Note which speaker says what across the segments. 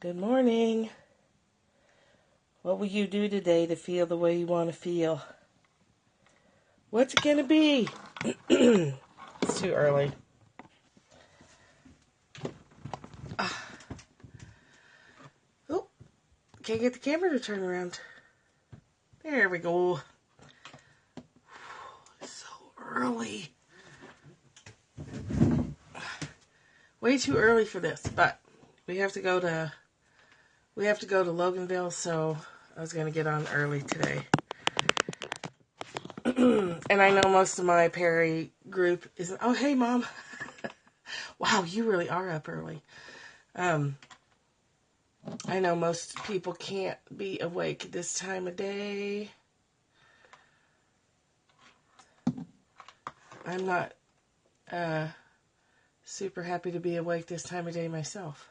Speaker 1: Good morning. What will you do today to feel the way you want to feel? What's it going to be? It's too early. Oh, can't get the camera to turn around. There we go. It's so early. Way too early for this, but we have to go to Loganville, so I was going to get on early today. And I know most of my Perry group isn't. Oh, hey, Mom. Wow, you really are up early. I know most people can't be awake this time of day. I'm not super happy to be awake this time of day myself.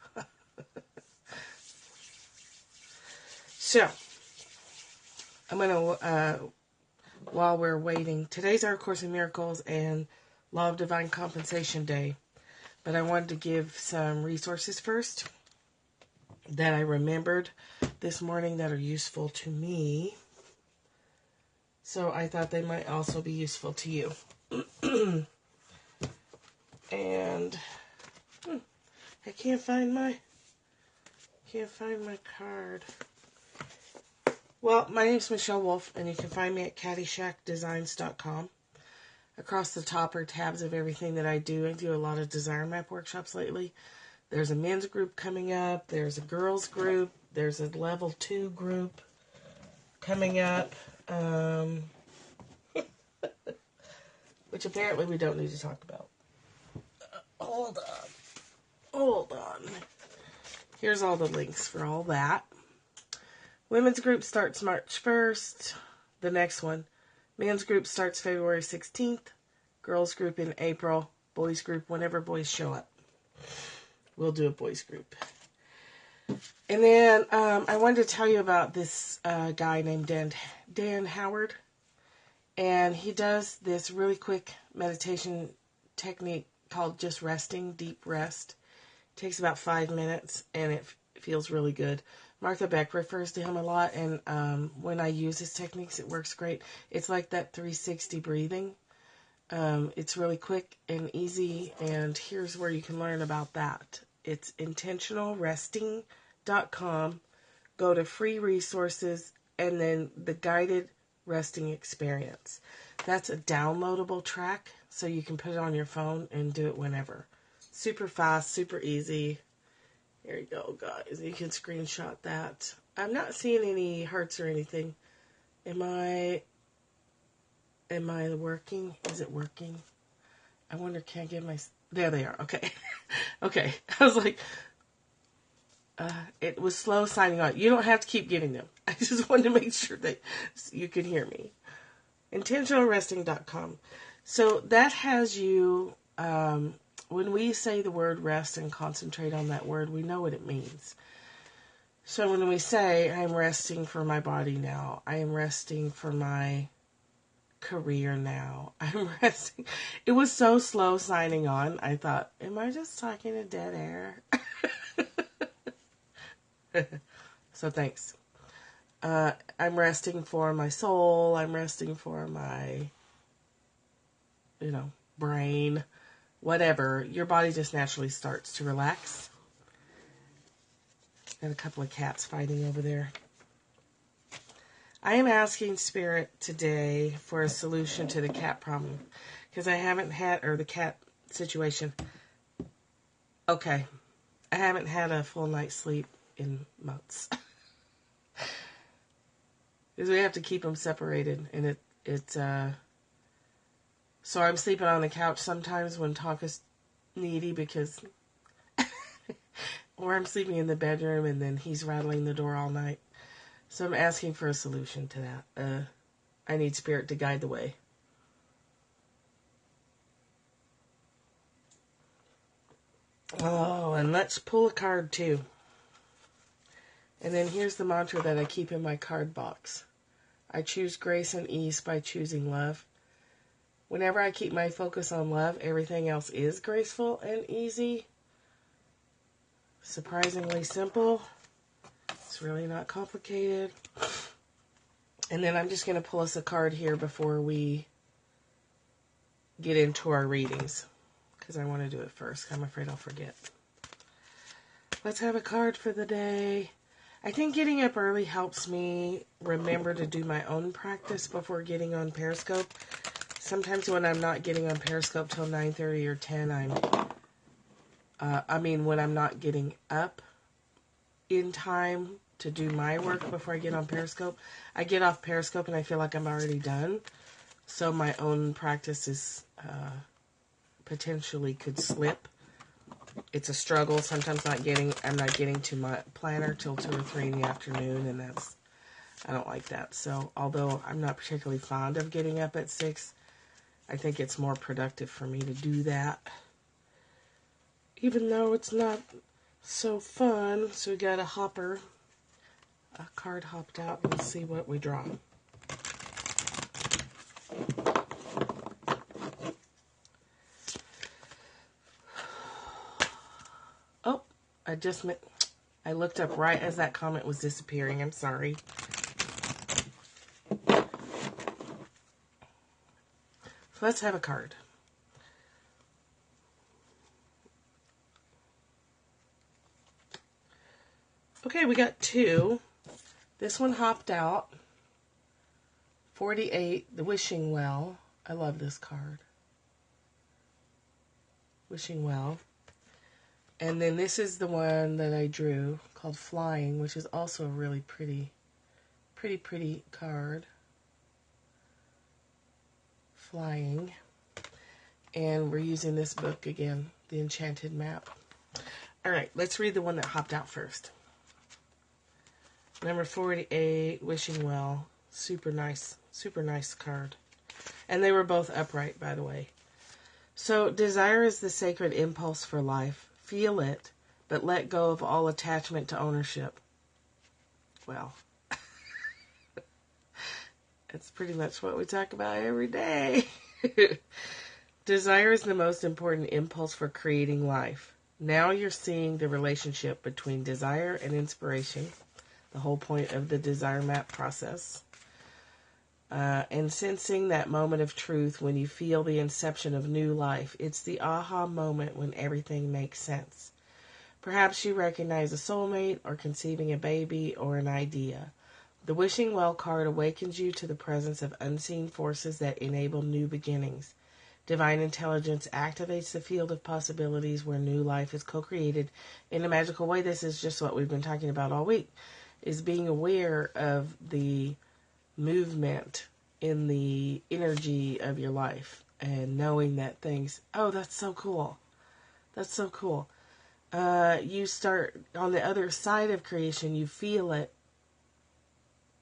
Speaker 1: So, I'm going to, while we're waiting, today's our Course in Miracles and Law of Divine Compensation Day. But I wanted to give some resources first that I remembered this morning that are useful to me. So I thought they might also be useful to you. And I can't find my card. Well, my name's Michelle Wolf, and you can find me at caddyshackdesigns.com. Across the top are tabs of everything that I do. I do a lot of design map workshops lately. There's a men's group coming up. There's a girls group. There's a level 2 group coming up. Which apparently we don't need to talk about. Hold on. Here's all the links for all that. Women's group starts March 1st. The next one. Men's group starts February 16th. Girls group in April. Boys group whenever boys show up. We'll do a boys group. And then I wanted to tell you about this guy named Dan Howard. And he does this really quick meditation technique called just resting, deep rest. It takes about 5 minutes, and it feels really good. Martha Beck refers to him a lot, and when I use his techniques, it works great. It's like that 360 breathing. It's really quick and easy, and here's where you can learn about that. It's intentionalresting.com. Go to free resources, and then the guided resting experience. That's a downloadable track, so you can put it on your phone and do it whenever. Super fast, super easy. There you go, guys. You can screenshot that. I'm not seeing any hearts or anything. Am I working? Is it working? I wonder, can I get my... There they are. Okay. Okay. I was like... it was slow signing on. You don't have to keep giving them. I just wanted to make sure that you could hear me. Intentionalresting.com. So that has you... when we say the word rest and concentrate on that word, we know what it means. So when we say, I'm resting for my body now, I am resting for my career now, I'm resting. It was so slow signing on, I thought, am I just talking to dead air? So thanks. I'm resting for my soul, I'm resting for my, brain. Whatever, your body just naturally starts to relax. Got a couple of cats fighting over there. I am asking Spirit today for a solution to the cat problem. Because I haven't had, or the cat situation. Okay. I haven't had a full night's sleep in months. Because we have to keep them separated. And so I'm sleeping on the couch sometimes when Talk is needy because... or I'm sleeping in the bedroom and then he's rattling the door all night. So I'm asking for a solution to that. I need Spirit to guide the way. Oh, and let's pull a card too. And then here's the mantra that I keep in my card box. I choose grace and ease by choosing love. Whenever I keep my focus on love, everything else is graceful and easy. Surprisingly simple. It's really not complicated. And then I'm just going to pull us a card here before we get into our readings, because I want to do it first. I'm afraid I'll forget. Let's have a card for the day. I think getting up early helps me remember to do my own practice before getting on Periscope. Sometimes when I'm not getting on Periscope till 9:30 or 10, when I'm not getting up in time to do my work before I get on Periscope, I get off Periscope and I feel like I'm already done. So my own practice is potentially could slip. It's a struggle. Sometimes I'm not getting to my planner till 2 or 3 in the afternoon, and I don't like that. So although I'm not particularly fond of getting up at 6, I think it's more productive for me to do that, even though it's not so fun. So we got a card hopped out. Let's see what we draw. Oh, I looked up right as that comment was disappearing. I'm sorry. So let's have a card. Okay, we got 2. This one hopped out. 48, the Wishing Well. I love this card. Wishing Well. And then this is the one that I drew called Flying, which is also a really pretty card. Flying. And we're using this book again, The Enchanted Map. All right, let's read the one that hopped out first. Number 48, Wishing Well. Super nice card. And they were both upright, by the way. So, desire is the sacred impulse for life. Feel it, but let go of all attachment to ownership. Well, that's pretty much what we talk about every day. Desire is the most important impulse for creating life. Now you're seeing the relationship between desire and inspiration, the whole point of the desire map process. And sensing that moment of truth when you feel the inception of new life. It's the aha moment when everything makes sense. Perhaps you recognize a soulmate or conceiving a baby or an idea. The Wishing Well card awakens you to the presence of unseen forces that enable new beginnings. Divine intelligence activates the field of possibilities where new life is co-created in a magical way. This is just what we've been talking about all week, is being aware of the movement in the energy of your life and knowing that things, oh, that's so cool. That's so cool. You start on the other side of creation, you feel it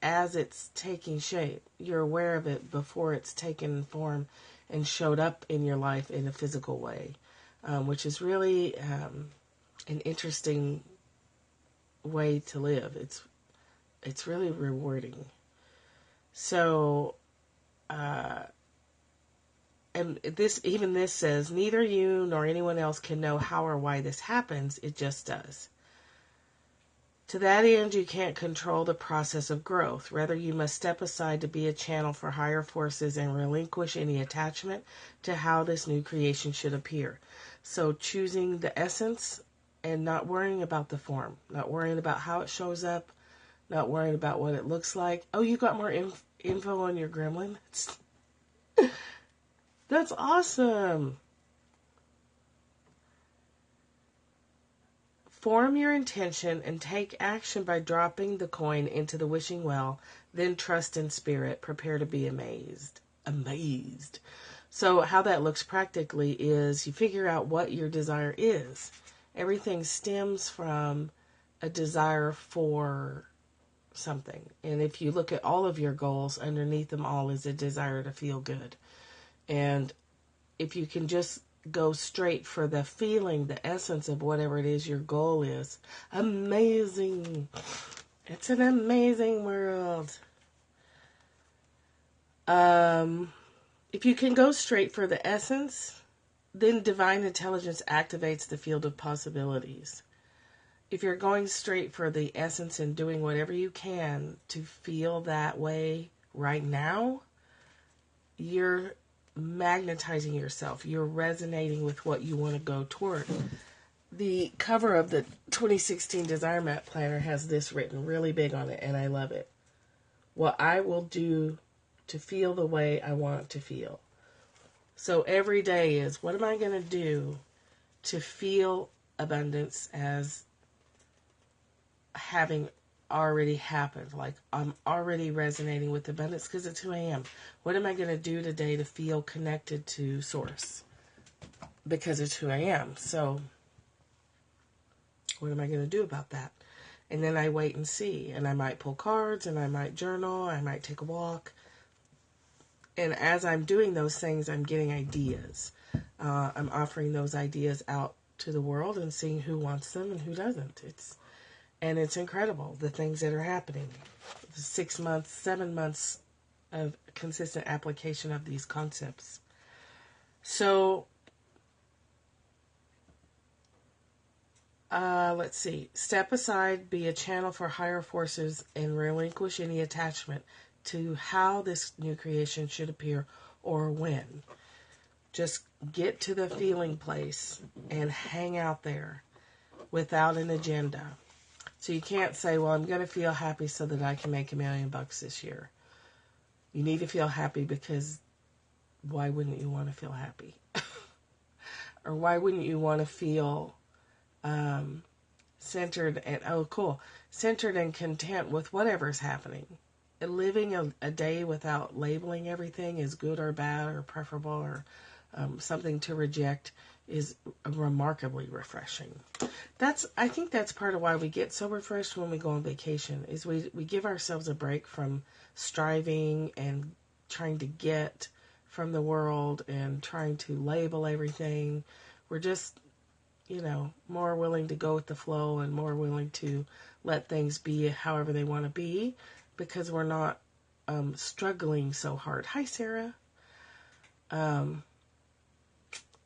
Speaker 1: as it's taking shape. You're aware of it before it's taken form and showed up in your life in a physical way, which is really an interesting way to live. It's really rewarding. So, and this says, neither you nor anyone else can know how or why this happens. It just does. To that end, you can't control the process of growth. Rather, you must step aside to be a channel for higher forces and relinquish any attachment to how this new creation should appear. So choosing the essence and not worrying about the form, not worrying about how it shows up, not worrying about what it looks like. Oh, you got more info on your gremlin? That's awesome. Form your intention and take action by dropping the coin into the wishing well. Then trust in spirit. Prepare to be amazed. Amazed. So how that looks practically is you figure out what your desire is. Everything stems from a desire for something. And if you look at all of your goals, underneath them all is a desire to feel good. And if you can just go straight for the feeling, the essence of whatever it is your goal is, amazing. It's an amazing world. If you can go straight for the essence, then divine intelligence activates the field of possibilities. if you're going straight for the essence and doing whatever you can to feel that way right now, you're magnetizing yourself. You're resonating with what you want to go toward. The cover of the 2016 Desire Map Planner has this written really big on it, and I love it. What I will do to feel the way I want to feel. So every day is, what am I going to do to feel abundance as having already happened? Like, I'm already resonating with abundance because it's who I am. What am I going to do today to feel connected to Source? Because it's who I am. So what am I going to do about that? And then I wait and see. And I might pull cards, and I might journal, I might take a walk. And as I'm doing those things, I'm getting ideas. I'm offering those ideas out to the world and seeing who wants them and who doesn't. It's incredible, the things that are happening. 6 months, 7 months of consistent application of these concepts. So, let's see. Step aside, be a channel for higher forces, and relinquish any attachment to how this new creation should appear or when. Just get to the feeling place and hang out there without an agenda. So you can't say, well, I'm going to feel happy so that I can make $1 million this year. You need to feel happy because why wouldn't you want to feel happy? Or why wouldn't you want to feel centered and content with whatever's happening? Living a day without labeling everything as good or bad or preferable or something to reject is remarkably refreshing. I think that's part of why we get so refreshed when we go on vacation, is we give ourselves a break from striving and trying to get from the world and trying to label everything. We're just, more willing to go with the flow and more willing to let things be however they want to be, because we're not struggling so hard. Hi, Sarah.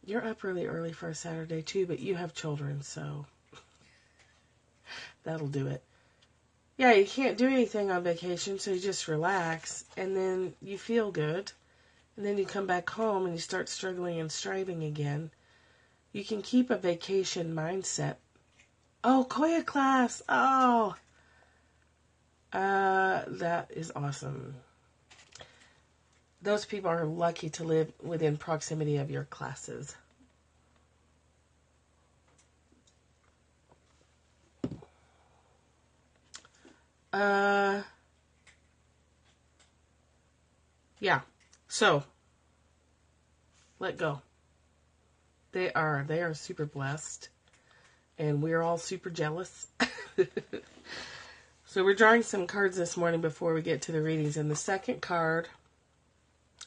Speaker 1: You're up really early for a Saturday too, but you have children, so that'll do it. Yeah, you can't do anything on vacation, so you just relax, and then you feel good, and then you come back home and you start struggling and striving again. You can keep a vacation mindset. Oh, Koya class! Oh! That is awesome. Those people are lucky to live within proximity of your classes. Yeah. So, let go. They are super blessed, and we're all super jealous. So we're drawing some cards this morning before we get to the readings, and the second card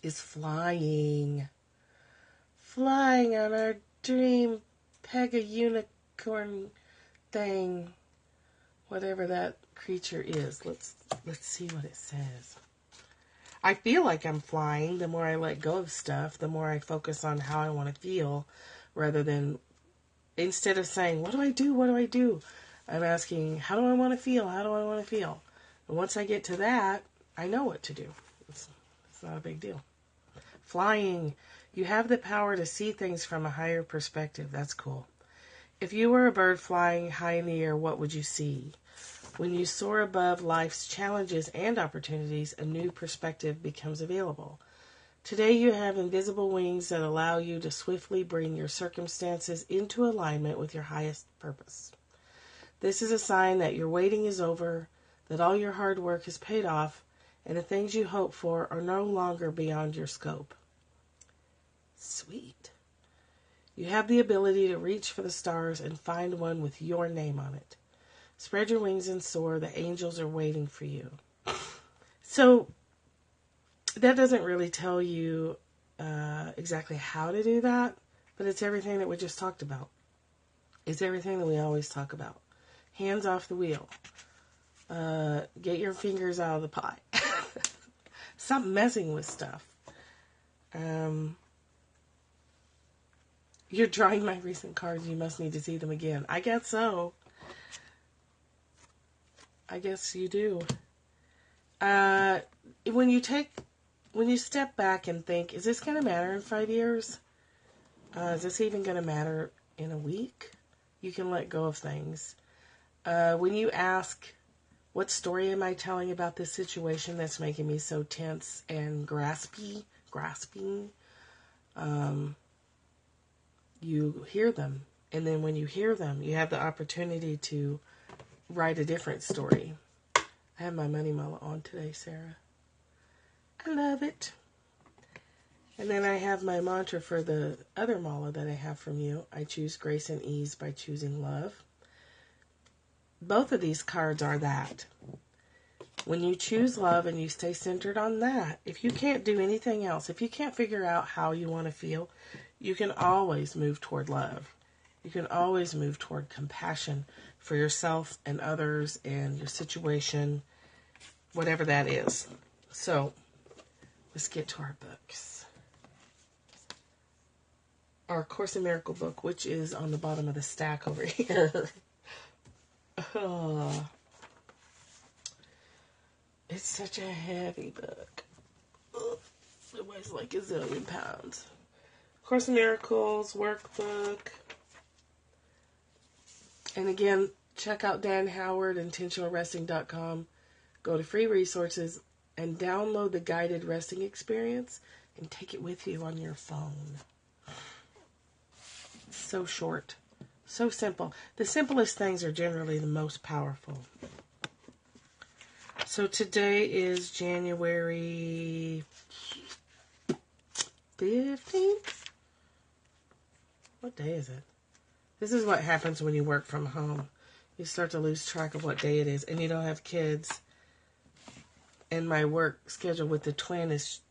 Speaker 1: is flying. Flying on our dream Pega unicorn thing. Whatever that creature is. Let's see what it says. I feel like I'm flying. The more I let go of stuff, the more I focus on how I want to feel, rather than, instead of saying, what do I do? What do I do? I'm asking, how do I want to feel? How do I want to feel? And once I get to that, I know what to do. It's not a big deal. Flying. You have the power to see things from a higher perspective. That's cool. If you were a bird flying high in the air, what would you see? When you soar above life's challenges and opportunities, a new perspective becomes available. Today you have invisible wings that allow you to swiftly bring your circumstances into alignment with your highest purpose. This is a sign that your waiting is over, that all your hard work has paid off, and the things you hope for are no longer beyond your scope. Sweet. You have the ability to reach for the stars and find one with your name on it. Spread your wings and soar. The angels are waiting for you. So, that doesn't really tell you exactly how to do that, but it's everything that we just talked about. It's everything that we always talk about. Hands off the wheel. Get your fingers out of the pie. Stop messing with stuff. You're drawing my recent cards. You must need to see them again. I guess so. I guess you do. When you step back and think, is this going to matter in 5 years? Is this even going to matter in a week? You can let go of things. When you ask, what story am I telling about this situation that's making me so tense and grasping? You hear them. And then when you hear them, you have the opportunity to write a different story. I have my money mala on today, Sarah. I love it. And then I have my mantra for the other mala that I have from you. I choose grace and ease by choosing love. Both of these cards are that. When you choose love and you stay centered on that, if you can't do anything else, if you can't figure out how you want to feel, you can always move toward love. You can always move toward compassion for yourself and others and your situation, whatever that is. So, let's get to our books. Our Course in Miracle book, which is on the bottom of the stack over here. Oh, it's such a heavy book. It weighs like a zillion pounds. Course in Miracles workbook. And again, check out Dan Howard, intentionalresting.com. Go to free resources and download the guided resting experience and take it with you on your phone. So short. So simple. The simplest things are generally the most powerful. So today is January 15th? What day is it? This is what happens when you work from home. You start to lose track of what day it is, and you don't have kids. And my work schedule with the twinsies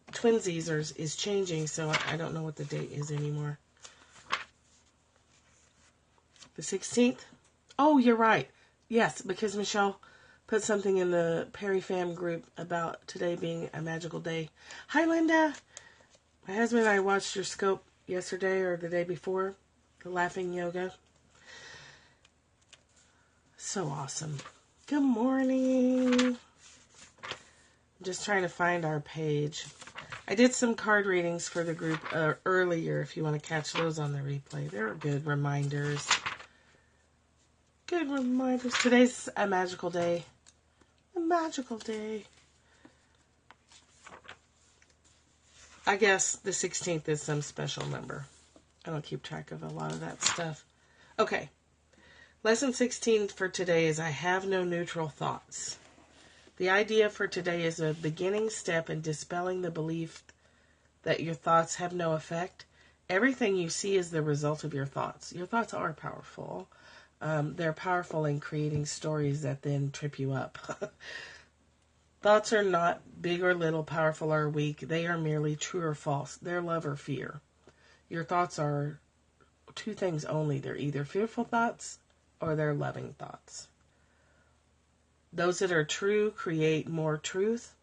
Speaker 1: is changing, so I don't know what the date is anymore. The 16th? Oh, you're right. Yes, because Michelle put something in the Perry Fam group about today being a magical day. Hi, Linda. My husband and I watched your scope yesterday or the day before, the laughing yoga. So awesome. Good morning. I'm just trying to find our page. I did some card readings for the group earlier, if you want to catch those on the replay. They're good reminders. Good reminders. Today's a magical day. A magical day. I guess the 16th is some special number. I don't keep track of a lot of that stuff. Okay. Lesson 16 for today is I have no neutral thoughts. The idea for today is a beginning step in dispelling the belief that your thoughts have no effect. Everything you see is the result of your thoughts. Your thoughts are powerful. They're powerful in creating stories that then trip you up. Thoughts are not big or little, powerful or weak. They are merely true or false. They're love or fear. Your thoughts are two things only. They're either fearful thoughts or they're loving thoughts. Those that are true create more truth.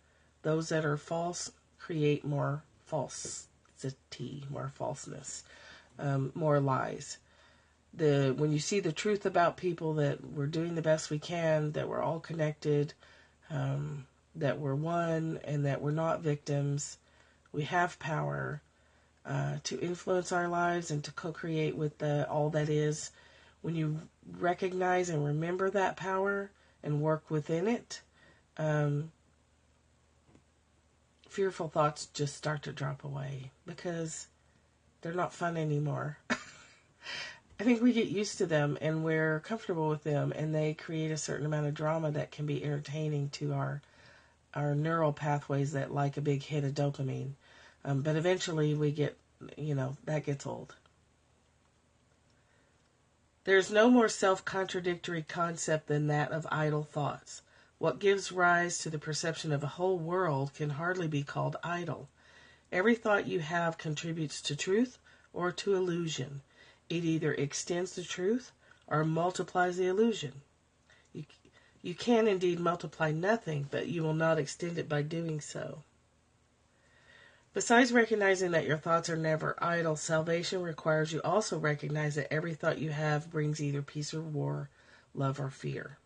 Speaker 1: Those that are false create more falsity, more falseness, more lies. When you see the truth about people, that we're doing the best we can, that we're all connected, that we're one, and that we're not victims, we have power to influence our lives and to co-create with all that is. When you recognize and remember that power and work within it, fearful thoughts just start to drop away because they're not fun anymore. I think we get used to them and we're comfortable with them, and they create a certain amount of drama that can be entertaining to our neural pathways that like a big hit of dopamine. But eventually we get, that gets old. There's no more self-contradictory concept than that of idle thoughts. What gives rise to the perception of a whole world can hardly be called idle. Every thought you have contributes to truth or to illusion. It either extends the truth or multiplies the illusion. You can indeed multiply nothing, but you will not extend it by doing so. Besides recognizing that your thoughts are never idle, salvation requires you also recognize that every thought you have brings either peace or war, love or fear.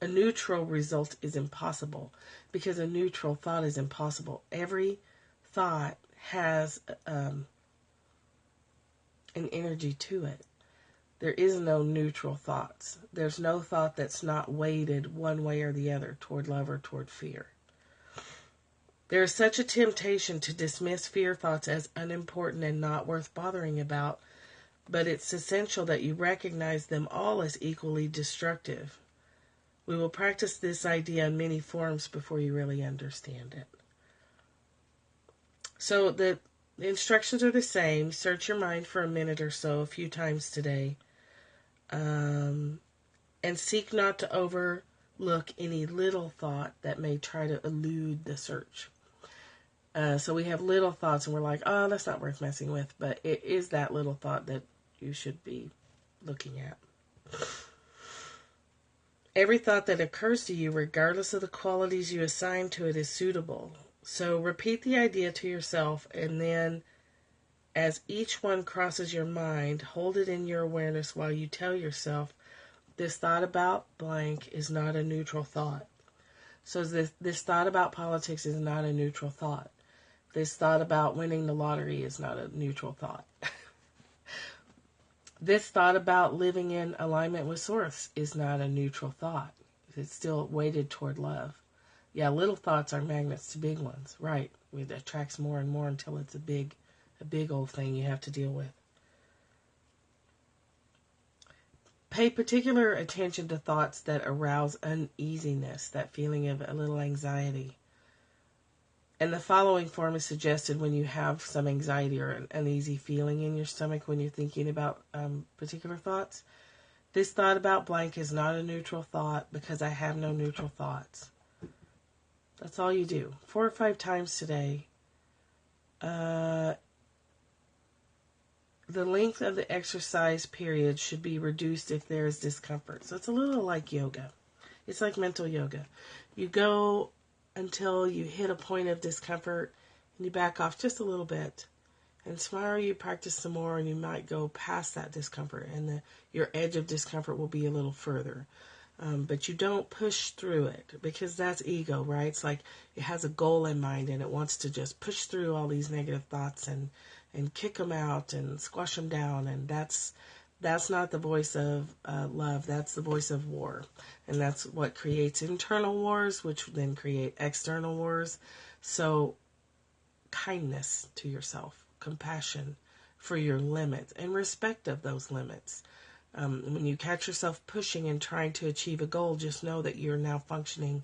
Speaker 1: A neutral result is impossible because a neutral thought is impossible. Every thought has an energy to it. There is no neutral thoughts. There's no thought that's not weighted one way or the other, toward love or toward fear. There is such a temptation to dismiss fear thoughts as unimportant and not worth bothering about, but it's essential that you recognize them all as equally destructive. We will practice this idea in many forms before you really understand it. So the instructions are the same. Search your mind for a minute or so, a few times today. And seek not to overlook any little thought that may try to elude the search. So we have little thoughts and we're like, oh, that's not worth messing with. But it is that little thought that you should be looking at. Every thought that occurs to you, regardless of the qualities you assign to it, is suitable. So repeat the idea to yourself, and then as each one crosses your mind, hold it in your awareness while you tell yourself, this thought about blank is not a neutral thought. So this thought about politics is not a neutral thought. This thought about winning the lottery is not a neutral thought. This thought about living in alignment with Source is not a neutral thought. It's still weighted toward love. Yeah, little thoughts are magnets to big ones, right? It attracts more and more until it's a big old thing you have to deal with. Pay particular attention to thoughts that arouse uneasiness, that feeling of a little anxiety. And the following form is suggested when you have some anxiety or an uneasy feeling in your stomach when you're thinking about particular thoughts. This thought about blank is not a neutral thought because I have no neutral thoughts. That's all you do. 4 or 5 times today. The length of the exercise period should be reduced if there is discomfort. So it's a little like yoga. It's like mental yoga. You go until you hit a point of discomfort and you back off just a little bit. And tomorrow you practice some more and you might go past that discomfort and your edge of discomfort will be a little further. But you don't push through it because that's ego, right? It's like it has a goal in mind and it wants to just push through all these negative thoughts and kick them out and squash them down. And that's not the voice of love. That's the voice of war. And that's what creates internal wars, which then create external wars. So kindness to yourself, compassion for your limits, and respect of those limits. When you catch yourself pushing and trying to achieve a goal, just know that you're now functioning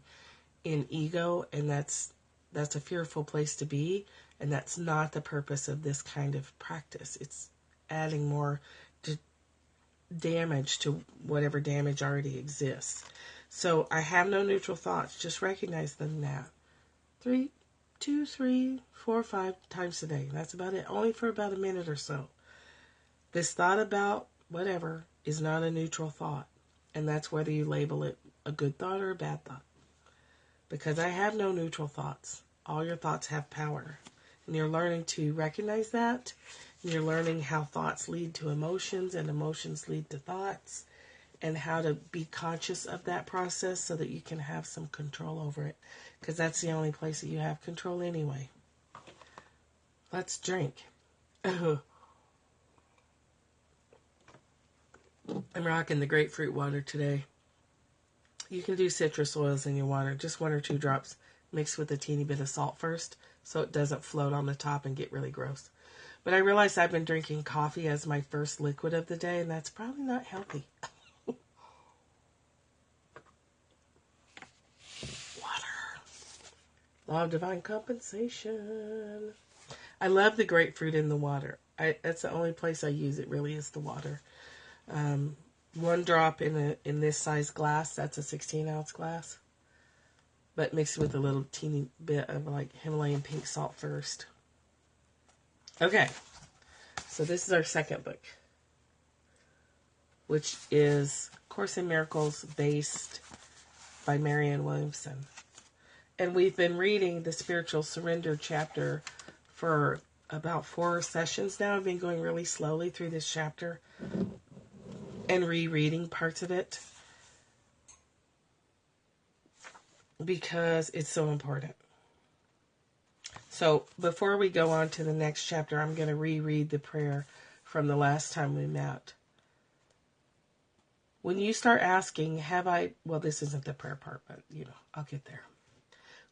Speaker 1: in ego, and that's a fearful place to be, and that's not the purpose of this kind of practice. It's adding more damage to whatever damage already exists. So I have no neutral thoughts. Just recognize them now. 2, 3, 4, 5 times a day. That's about it. Only for about a minute or so. This thought about whatever is not a neutral thought. And that's whether you label it a good thought or a bad thought. Because I have no neutral thoughts. All your thoughts have power. And you're learning to recognize that. And you're learning how thoughts lead to emotions and emotions lead to thoughts. And how to be conscious of that process so that you can have some control over it. Because that's the only place that you have control anyway. Let's drink. I'm rocking the grapefruit water today. You can do citrus oils in your water, just 1 or 2 drops mixed with a teeny bit of salt first so it doesn't float on the top and get really gross. But I realized I've been drinking coffee as my first liquid of the day, and that's probably not healthy. Water. Law of divine compensation. I love the grapefruit in the water. That's the only place I use it, really, is the water. 1 drop in this size glass, that's a 16-ounce glass. But mixed with a little teeny bit of like Himalayan pink salt first. Okay, so this is our second book, which is Course in Miracles based by Marianne Williamson. And we've been reading the Spiritual Surrender chapter for about 4 sessions now. I've been going really slowly through this chapter and rereading parts of it. because it's so important. So before we go on to the next chapter, I'm going to reread the prayer from the last time we met. When you start asking, well, this isn't the prayer part, but I'll get there.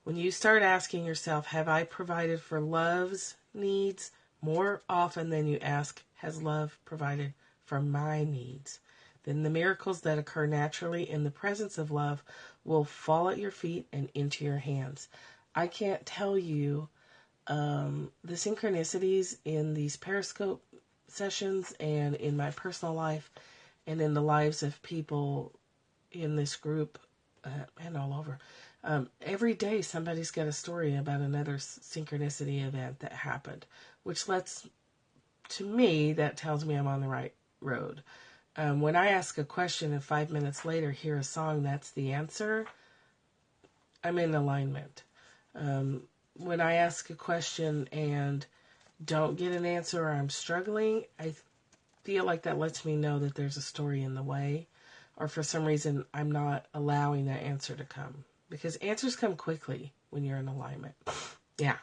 Speaker 1: When you start asking yourself, have I provided for love's needs more often than you ask, has love provided for my needs? Then the miracles that occur naturally in the presence of love will fall at your feet and into your hands. I can't tell you the synchronicities in these Periscope sessions and in my personal life and in the lives of people in this group and all over. Every day somebody's got a story about another synchronicity event that happened, which to me, that tells me I'm on the right road. When I ask a question and 5 minutes later hear a song that's the answer, I'm in alignment. When I ask a question and don't get an answer or I'm struggling, I feel like that lets me know that there's a story in the way, or for some reason I'm not allowing that answer to come. Because answers come quickly when you're in alignment. Yeah.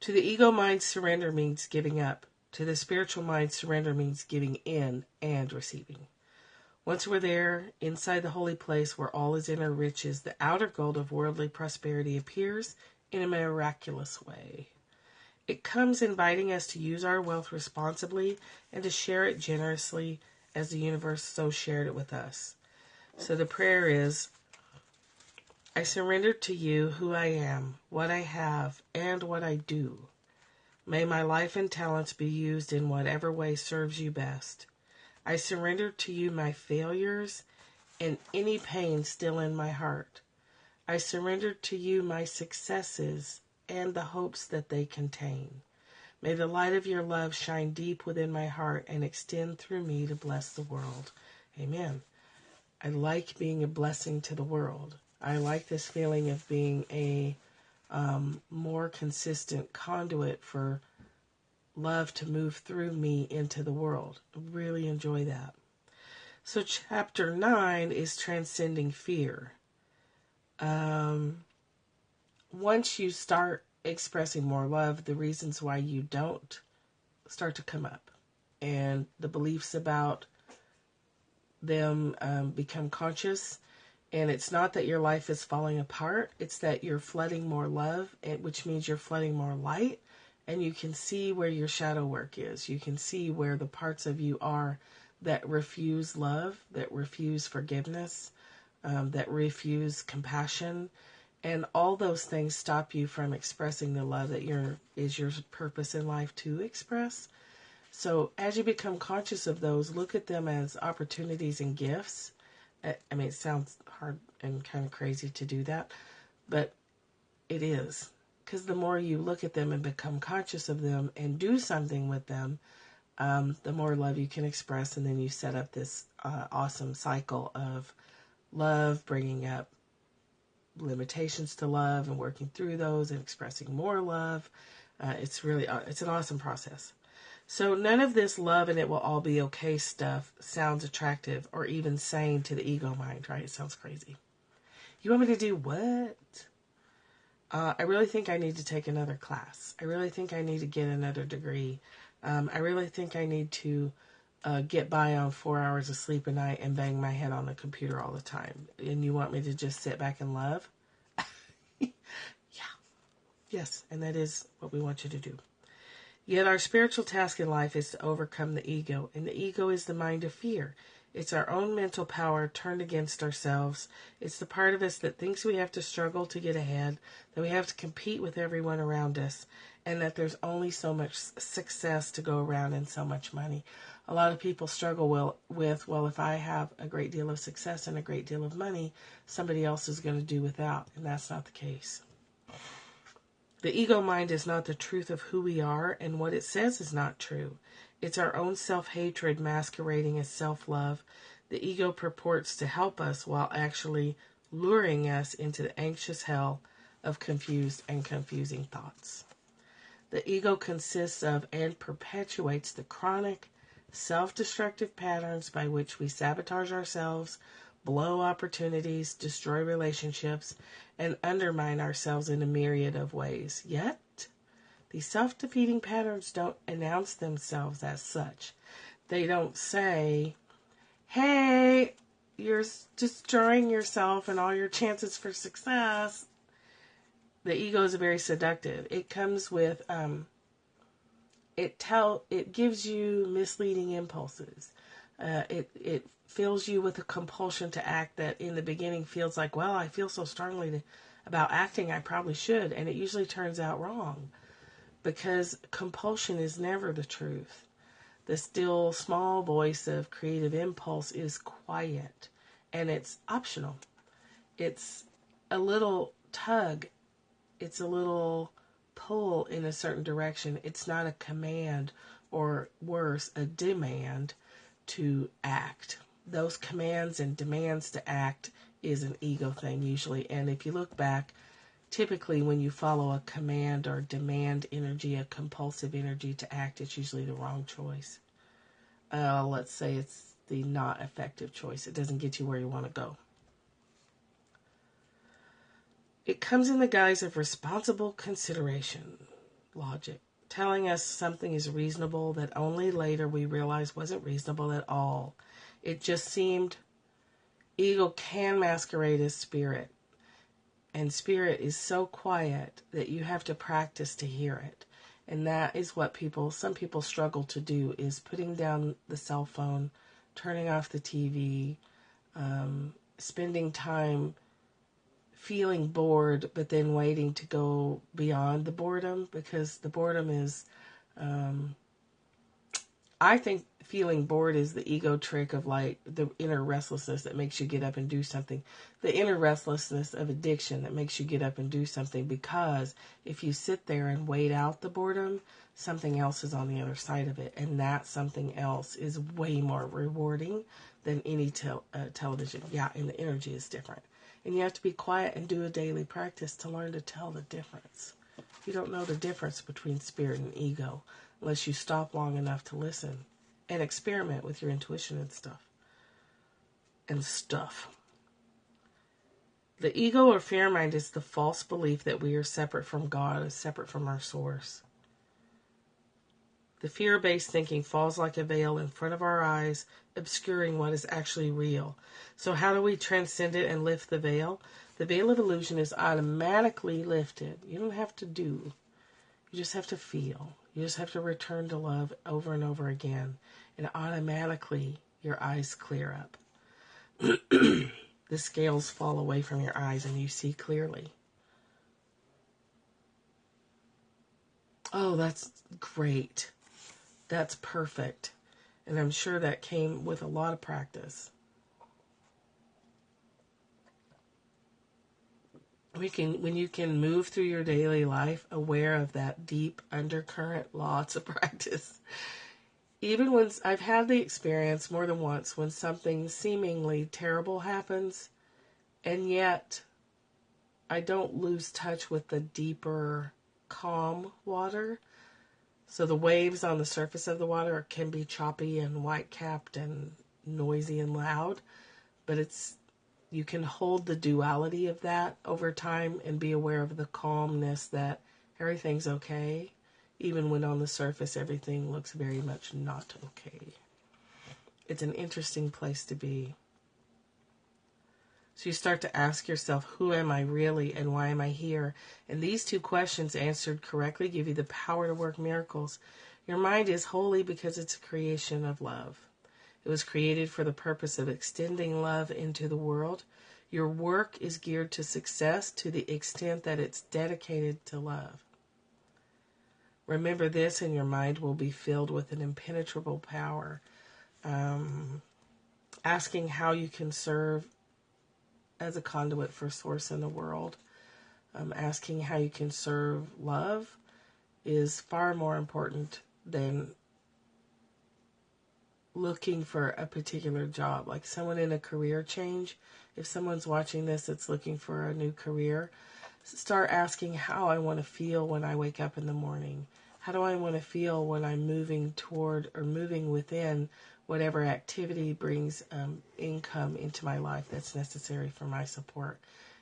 Speaker 1: To the ego mind, surrender means giving up. To the spiritual mind, surrender means giving in and receiving. Once we're there, inside the holy place where all is inner riches, the outer gold of worldly prosperity appears in a miraculous way. It comes inviting us to use our wealth responsibly and to share it generously as the universe so shared it with us. So the prayer is, I surrender to you who I am, what I have, and what I do. May my life and talents be used in whatever way serves you best. I surrender to you my failures and any pain still in my heart. I surrender to you my successes and the hopes that they contain. May the light of your love shine deep within my heart and extend through me to bless the world. Amen. I like being a blessing to the world. I like this feeling of being a more consistent conduit for love to move through me into the world. I really enjoy that. So chapter 9 is transcending fear. Once you start expressing more love, the reasons why you don't start to come up. And the beliefs about them become conscious. And it's not that your life is falling apart. It's that you're flooding more love, which means you're flooding more light. And you can see where your shadow work is. You can see where the parts of you are that refuse love, that refuse forgiveness, that refuse compassion. And all those things stop you from expressing the love that is your purpose in life to express. So as you become conscious of those, look at them as opportunities and gifts. I mean, it sounds hard and kind of crazy to do that, but it is. Because the more you look at them and become conscious of them and do something with them, the more love you can express. And then you set up this awesome cycle of love, bringing up limitations to love and working through those and expressing more love. It's an awesome process. So none of this love and it will all be okay stuff sounds attractive or even sane to the ego mind, right? It sounds crazy. You want me to do what? I really think I need to take another class. I really think I need to get another degree. I really think I need to get by on 4 hours of sleep a night and bang my head on the computer all the time. And you want me to just sit back and love? Yeah. Yes, and that is what we want you to do. Yet our spiritual task in life is to overcome the ego, and the ego is the mind of fear. It's our own mental power turned against ourselves. It's the part of us that thinks we have to struggle to get ahead, that we have to compete with everyone around us, and that there's only so much success to go around and so much money. A lot of people struggle with, if I have a great deal of success and a great deal of money, somebody else is going to do without, and that's not the case. The ego mind is not the truth of who we are, and what it says is not true. It's our own self-hatred masquerading as self-love. The ego purports to help us while actually luring us into the anxious hell of confused and confusing thoughts. The ego consists of and perpetuates the chronic, self-destructive patterns by which we sabotage ourselves, blow opportunities, destroy relationships, and undermine ourselves in a myriad of ways. Yet, these self-defeating patterns don't announce themselves as such. They don't say, hey, you're destroying yourself and all your chances for success. The ego is very seductive. It comes with, it gives you misleading impulses. It fills you with a compulsion to act that in the beginning feels like, well, I feel so strongly about acting, I probably should. And it usually turns out wrong, because compulsion is never the truth. The still small voice of creative impulse is quiet, and it's optional. It's a little tug. It's a little pull in a certain direction. It's not a command, or worse, a demand to act. Those commands and demands to act is an ego thing usually. And if you look back, typically when you follow a command or demand energy, a compulsive energy to act, it's usually the wrong choice. Let's say it's the not effective choice. It doesn't get you where you want to go. It comes in the guise of responsible consideration, logic, telling us something is reasonable that only later we realize wasn't reasonable at all. It just seemed. Ego can masquerade as spirit, and spirit is so quiet that you have to practice to hear it. And that is what some people struggle to do, is putting down the cell phone, turning off the TV, spending time feeling bored, but then waiting to go beyond the boredom, because the boredom is, I think feeling bored is the ego trick of like the inner restlessness that makes you get up and do something. The inner restlessness of addiction that makes you get up and do something, because if you sit there and wait out the boredom, something else is on the other side of it. And that something else is way more rewarding than any television. Yeah, and the energy is different. And you have to be quiet and do a daily practice to learn to tell the difference. You don't know the difference between spirit and ego unless you stop long enough to listen and experiment with your intuition and stuff. The ego or fear mind is the false belief that we are separate from God, separate from our source. The fear-based thinking falls like a veil in front of our eyes, obscuring what is actually real. So how do we transcend it and lift the veil? The veil of illusion is automatically lifted. You don't have to do. You just have to feel. You just have to return to love over and over again. And automatically your eyes clear up. The scales fall away from your eyes and you see clearly. Oh, that's great. That's perfect. And I'm sure that came with a lot of practice. When you can move through your daily life aware of that deep undercurrent, lots of practice. Even when I've had the experience more than once when something seemingly terrible happens, and yet I don't lose touch with the deeper, calm water. So the waves on the surface of the water can be choppy and white-capped and noisy and loud, but you can hold the duality of that over time and be aware of the calmness that everything's okay, even when on the surface everything looks very much not okay. It's an interesting place to be. So you start to ask yourself, who am I really and why am I here? And these two questions answered correctly give you the power to work miracles. Your mind is holy because it's a creation of love. It was created for the purpose of extending love into the world. Your work is geared to success to the extent that it's dedicated to love. Remember this, and your mind will be filled with an impenetrable power. Asking how you can serve as a conduit for source in the world. Asking how you can serve love is far more important than looking for a particular job. Like someone in a career change, if someone's watching this that's looking for a new career, start asking how I want to feel when I wake up in the morning. How do I want to feel when I'm moving toward or moving within whatever activity brings income into my life that's necessary for my support.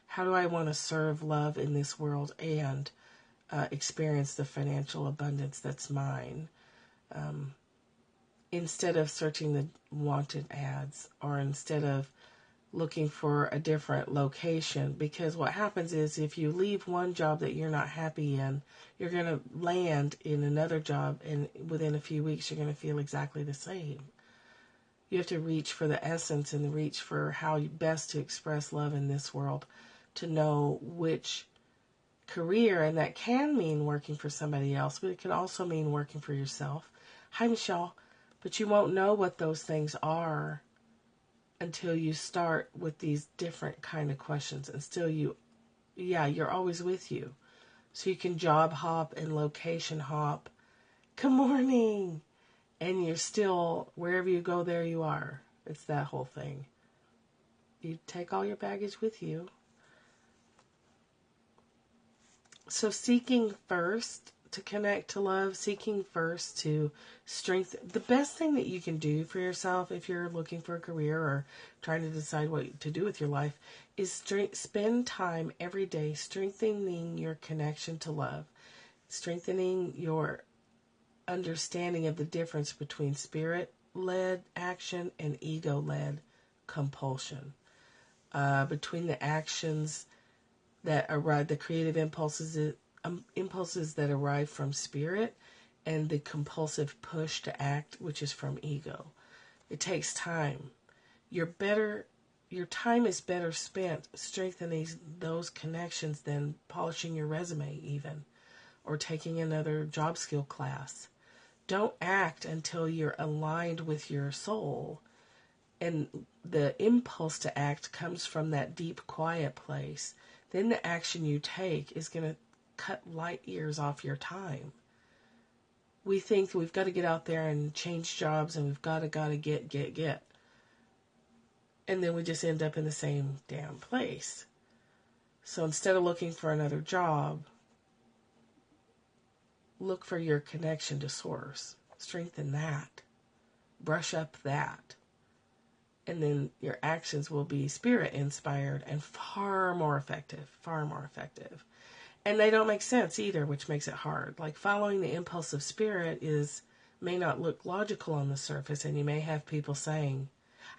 Speaker 1: How do I want to serve love in this world and experience the financial abundance that's mine? Instead of searching the wanted ads, or instead of looking for a different location, because what happens is if you leave one job that you're not happy in, you're going to land in another job, and within a few weeks you're going to feel exactly the same. You have to reach for the essence and reach for how best to express love in this world, to know which career, and that can mean working for somebody else, but it can also mean working for yourself. Hi, Michelle. But you won't know what those things are until you start with these different kind of questions. And still you're always with you. So you can job hop and location hop. Good morning. And you're still, wherever you go, there you are. It's that whole thing. You take all your baggage with you. So seeking first to connect to love, seeking first to strengthen. The best thing that you can do for yourself if you're looking for a career or trying to decide what to do with your life is spend time every day strengthening your connection to love, strengthening your understanding of the difference between spirit-led action and ego-led compulsion. Between the actions that arrive, the creative impulses that arrive from spirit, and the compulsive push to act, which is from ego. It takes time. Your time is better spent strengthening those connections than polishing your resume even, or taking another job skill class. Don't act until you're aligned with your soul. And the impulse to act comes from that deep, quiet place. Then the action you take is going to cut light years off your time. We think we've got to get out there and change jobs, and we've got to get. And then we just end up in the same damn place. So instead of looking for another job, look for your connection to source. Strengthen that. Brush up that. And then your actions will be spirit inspired and far more effective. And they don't make sense either, which makes it hard. Like following the impulse of spirit may not look logical on the surface, and you may have people saying,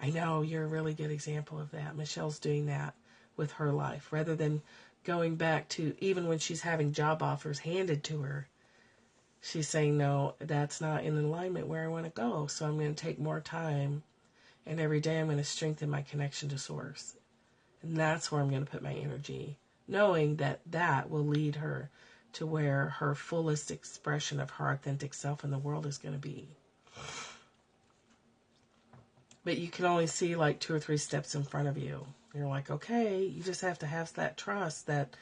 Speaker 1: I know, you're a really good example of that. Michelle's doing that with her life. Rather than going back to, even when she's having job offers handed to her, she's saying, no, that's not in alignment where I want to go. So I'm going to take more time, and every day I'm going to strengthen my connection to source. And that's where I'm going to put my energy, knowing that that will lead her to where her fullest expression of her authentic self in the world is going to be. But you can only see like 2 or 3 steps in front of you. You're like, okay, you just have to have that trust that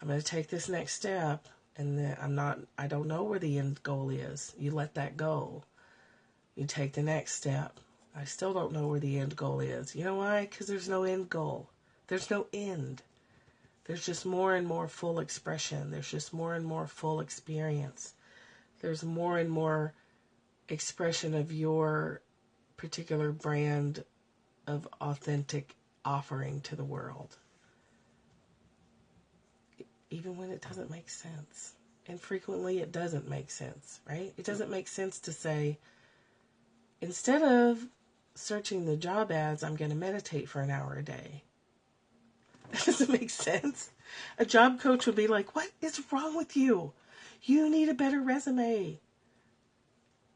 Speaker 1: I'm going to take this next step, and then I don't know where the end goal is. You let that go. You take the next step. I still don't know where the end goal is. You know why? Because there's no end goal. There's no end. There's just more and more full expression. There's just more and more full experience. There's more and more expression of your particular brand of authentic offering to the world. Even when it doesn't make sense. And frequently it doesn't make sense, right? It doesn't make sense to say, instead of searching the job ads, I'm going to meditate for an hour a day. That doesn't make sense. A job coach would be like, what is wrong with you? You need a better resume.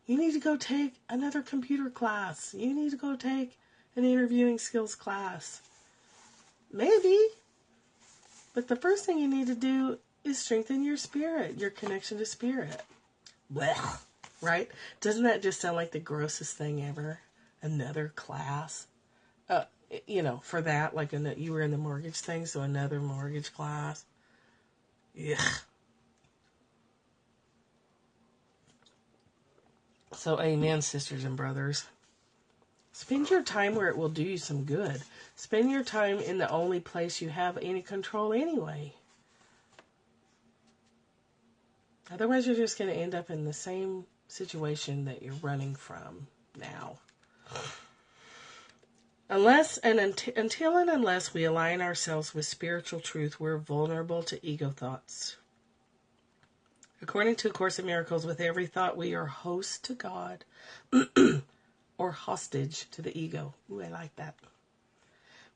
Speaker 1: You need to go take another computer class. You need to go take an interviewing skills class. Maybe. But the first thing you need to do is strengthen your spirit, your connection to spirit. Blech, right? Doesn't that just sound like the grossest thing ever? Another class? For that, like you were in the mortgage thing, so another mortgage class. Ugh. So amen, sisters and brothers. Spend your time where it will do you some good. Spend your time in the only place you have any control anyway. Otherwise, you're just going to end up in the same situation that you're running from now. Unless and until and unless we align ourselves with spiritual truth, we're vulnerable to ego thoughts. According to A Course in Miracles, with every thought we are host to God or hostage to the ego. Ooh, I like that.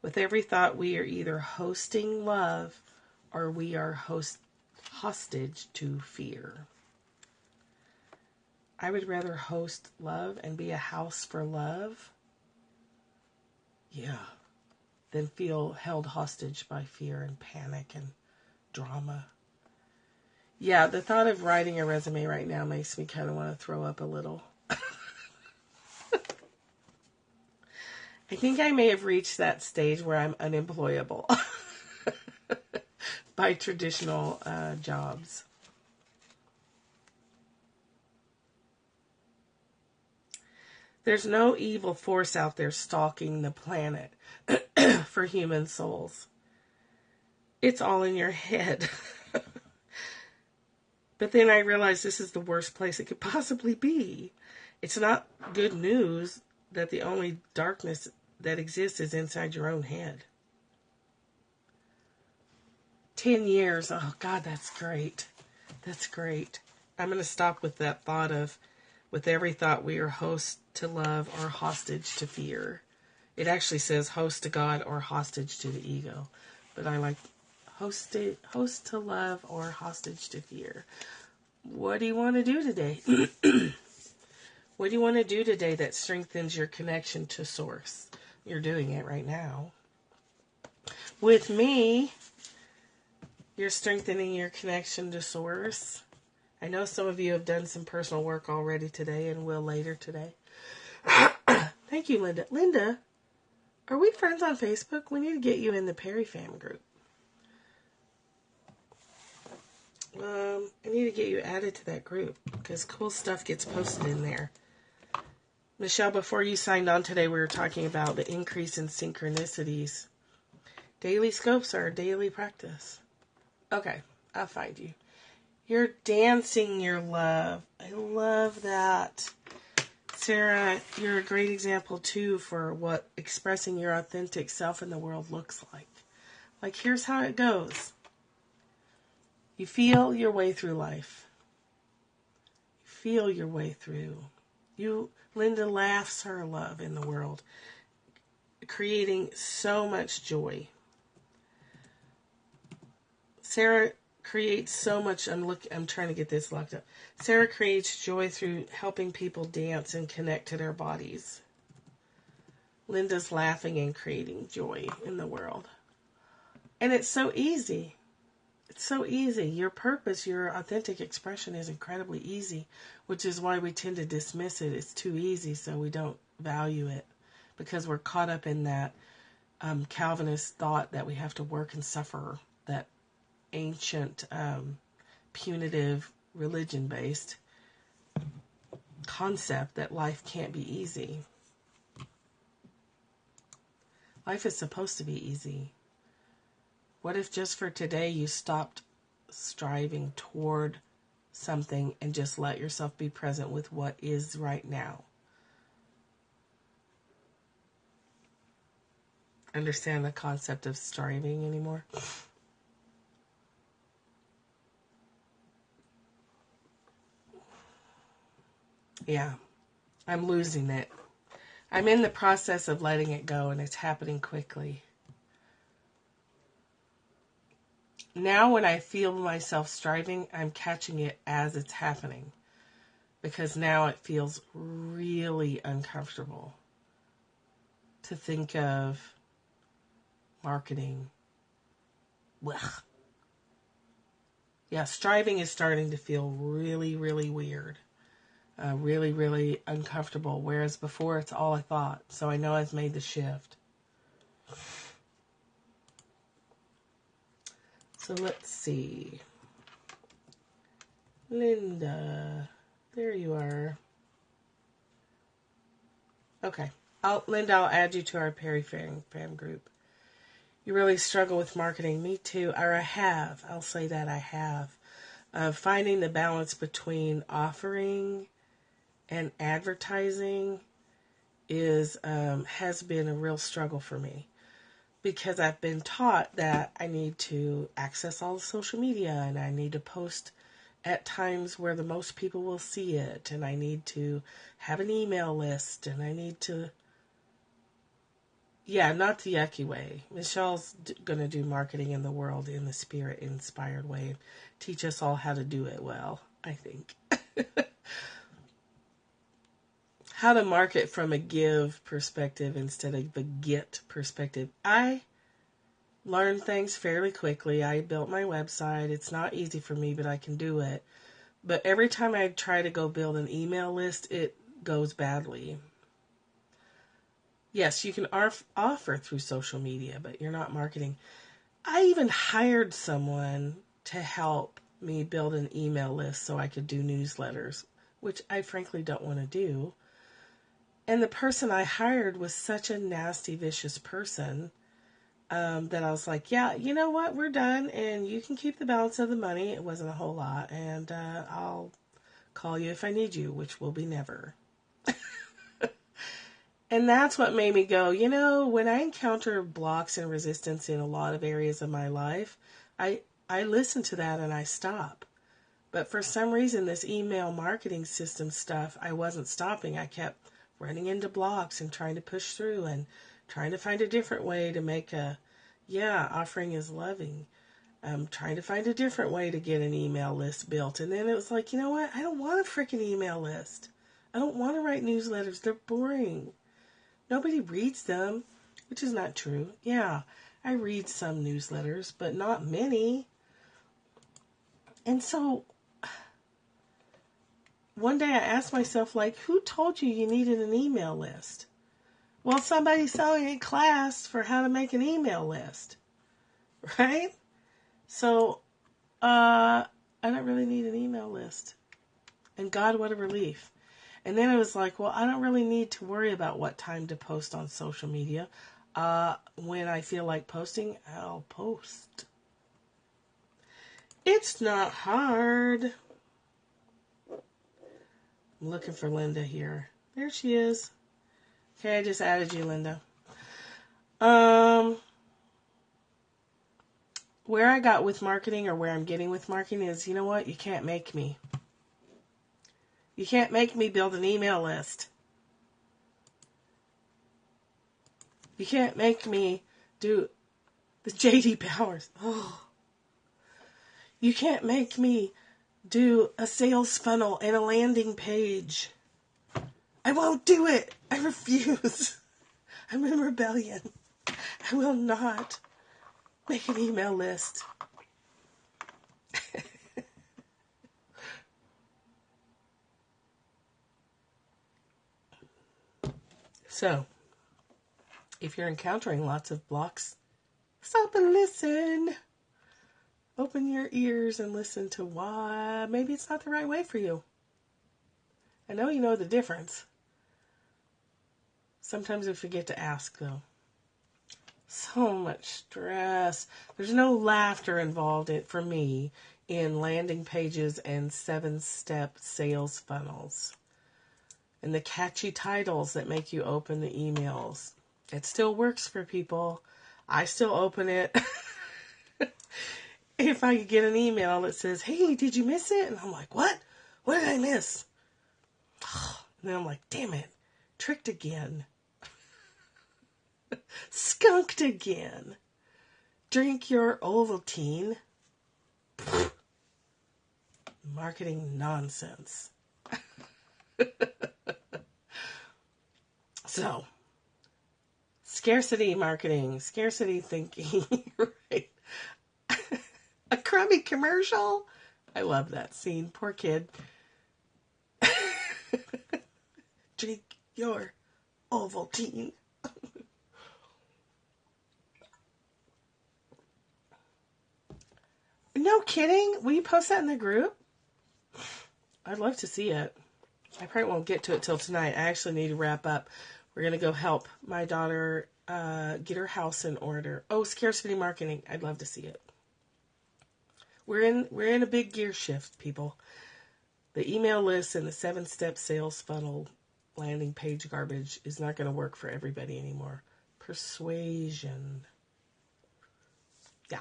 Speaker 1: With every thought we are either hosting love or we are hostage to fear. I would rather host love and be a house for love, than feel held hostage by fear and panic and drama. Yeah, the thought of writing a resume right now makes me kind of want to throw up a little. I think I may have reached that stage where I'm unemployable by traditional jobs. There's no evil force out there stalking the planet for human souls. It's all in your head. But then I realized this is the worst place it could possibly be. It's not good news that the only darkness that exists is inside your own head. 10 years. Oh, God, that's great. That's great. I'm going to stop with that thought of, with every thought we are host to love or hostage to fear. It actually says host to God or hostage to the ego. But I like host to love or hostage to fear. What do you want to do today? What do you want to do today that strengthens your connection to Source? You're doing it right now. With me, you're strengthening your connection to Source. I know some of you have done some personal work already today and will later today. Thank you, Linda. Linda, are we friends on Facebook? We need to get you in the Perry Fam group. I need to get you added to that group because cool stuff gets posted in there. Michelle, before you signed on today, we were talking about the increase in synchronicities. Daily scopes are a daily practice. Okay, I'll find you. You're dancing your love. I love that. Sarah, you're a great example, too, for what expressing your authentic self in the world looks like. Like, here's how it goes. You feel your way through life. You feel your way through. Linda laughs her love in the world, creating so much joy. Sarah creates so much. I'm trying to get this locked up. Sarah creates joy through helping people dance and connect to their bodies. Linda's laughing and creating joy in the world. And it's so easy. It's so easy. Your purpose, your authentic expression is incredibly easy, which is why we tend to dismiss it. It's too easy, so we don't value it because we're caught up in that Calvinist thought that we have to work and suffer, that ancient, punitive, religion-based concept that life can't be easy. Life is supposed to be easy. What if just for today you stopped striving toward something and just let yourself be present with what is right now? Understand the concept of striving anymore? Yeah, I'm losing it. I'm in the process of letting it go, and it's happening quickly. Now when I feel myself striving, I'm catching it as it's happening. Because now it feels really uncomfortable to think of marketing. Blech. Yeah, striving is starting to feel really, really weird. Really, really uncomfortable. Whereas before it's all I thought. So I know I've made the shift. So let's see. Linda. There you are. Okay. Linda, I'll add you to our Perry Fam group. You really struggle with marketing. Me too. Or I have. I'll say that I have. Finding the balance between offering and advertising has been a real struggle for me, because I've been taught that I need to access all the social media and I need to post at times where the most people will see it, and I need to have an email list, and I need to, yeah, not the yucky way. Michelle's going to do marketing in the world in the spirit inspired way and teach us all how to do it well, I think. How to market from a give perspective instead of a get perspective. I learned things fairly quickly. I built my website. It's not easy for me, but I can do it. But every time I try to go build an email list, it goes badly. Yes, you can offer through social media, but you're not marketing. I even hired someone to help me build an email list so I could do newsletters, which I frankly don't want to do. And the person I hired was such a nasty, vicious person that I was like, yeah, you know what? We're done, and you can keep the balance of the money. It wasn't a whole lot, and I'll call you if I need you, which will be never. And that's what made me go, when I encounter blocks and resistance in a lot of areas of my life, I listen to that and I stop. But for some reason, this email marketing system stuff, I wasn't stopping. I kept running into blocks and trying to push through and trying to find a different way to make offering is loving. Trying to find a different way to get an email list built. And then it was like, you know what? I don't want a freaking email list. I don't want to write newsletters. They're boring. Nobody reads them, which is not true. Yeah, I read some newsletters, but not many. And so one day I asked myself, who told you needed an email list? Well, somebody selling a class for how to make an email list, right? So, I don't really need an email list. And God, what a relief. And then it was like, well, I don't really need to worry about what time to post on social media. When I feel like posting, I'll post. It's not hard. I'm looking for Linda here. There she is. Okay, I just added you, Linda. Where I got with marketing, or where I'm getting with marketing, is, you know what? You can't make me. You can't make me build an email list. You can't make me do the J.D. Powers. Oh. You can't make me do a sales funnel and a landing page. I won't do it. I refuse. I'm in rebellion. I will not make an email list. So, if you're encountering lots of blocks, stop and listen. Open your ears and listen to why maybe it's not the right way for you. I know you know the difference. Sometimes we forget to ask, though. So much stress. There's no laughter involved for me in landing pages and 7-step sales funnels. And the catchy titles that make you open the emails. It still works for people. I still open it. If I could get an email that says, hey, did you miss it? And I'm like, what? What did I miss? And then I'm like, damn it. Tricked again. Skunked again. Drink your Ovaltine. Marketing nonsense. So, scarcity marketing, scarcity thinking, right? A crummy commercial? I love that scene. Poor kid. Drink your Ovaltine. No kidding? Will you post that in the group? I'd love to see it. I probably won't get to it till tonight. I actually need to wrap up. We're going to go help my daughter get her house in order. Oh, scarcity marketing. I'd love to see it. We're in a big gear shift, people. The email list and the 7-step sales funnel landing page garbage is not going to work for everybody anymore. Persuasion. Yeah.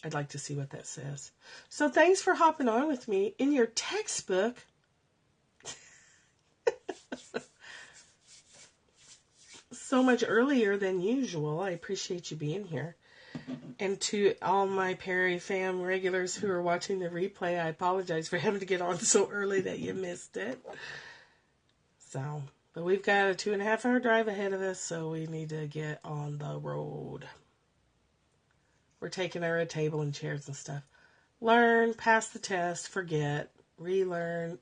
Speaker 1: I'd like to see what that says. So thanks for hopping on with me in your textbook. So much earlier than usual. I appreciate you being here. And to all my Perry fam regulars who are watching the replay, I apologize for having to get on so early that you missed it. So, but we've got a 2.5 hour drive ahead of us, so we need to get on the road. We're taking our table and chairs and stuff. Learn, pass the test, forget, relearn.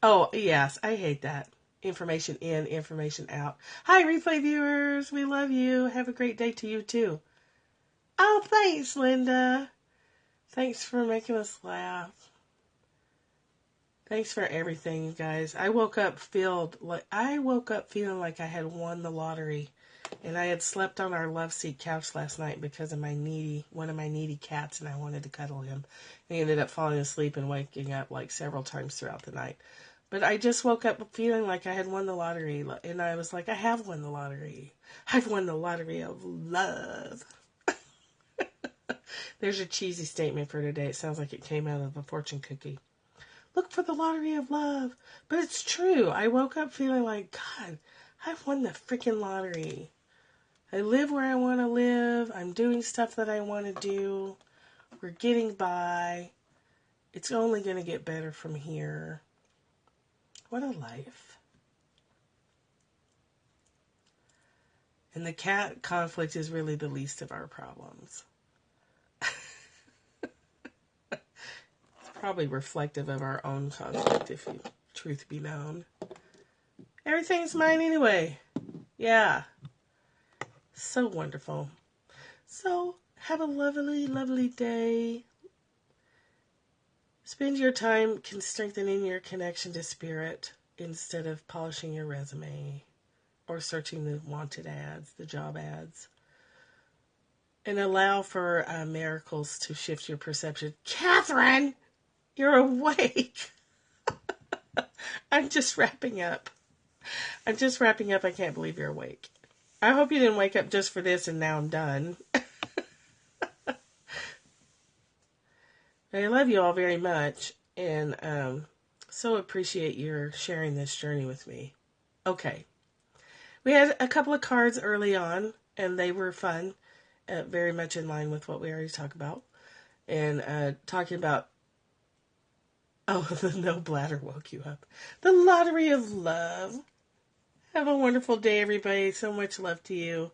Speaker 1: Oh, yes, I hate that. Information in, information out. Hi, replay viewers. We love you. Have a great day to you, too. Oh, thanks, Linda. Thanks for making us laugh. Thanks for everything, you guys. I woke up feeling like I had won the lottery. And I had slept on our love seat couch last night because of one of my needy cats, and I wanted to cuddle him. And he ended up falling asleep and waking up like several times throughout the night. But I just woke up feeling like I had won the lottery. And I was like, I have won the lottery. I've won the lottery of love. There's a cheesy statement for today. It sounds like it came out of a fortune cookie. Look for the lottery of love. But it's true. I woke up feeling like, God, I've won the freaking lottery. I live where I want to live. I'm doing stuff that I want to do. We're getting by. It's only going to get better from here. What a life. And the cat conflict is really the least of our problems. It's probably reflective of our own conflict, if the truth be known. Everything's mine anyway. Yeah. So wonderful. So, have a lovely, lovely day. Spend your time strengthening your connection to spirit instead of polishing your resume or searching the wanted ads, the job ads. And allow for miracles to shift your perception. Catherine, you're awake. I'm just wrapping up. I can't believe you're awake. I hope you didn't wake up just for this and now I'm done. I love you all very much and so appreciate your sharing this journey with me. Okay. We had a couple of cards early on and they were fun, very much in line with what we already talked about. And talking about, the no bladder woke you up. The lottery of love. Have a wonderful day, everybody. So much love to you.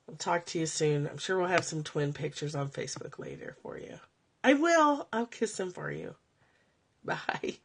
Speaker 1: I'll talk to you soon. I'm sure we'll have some twin pictures on Facebook later for you. I will. I'll kiss them for you. Bye.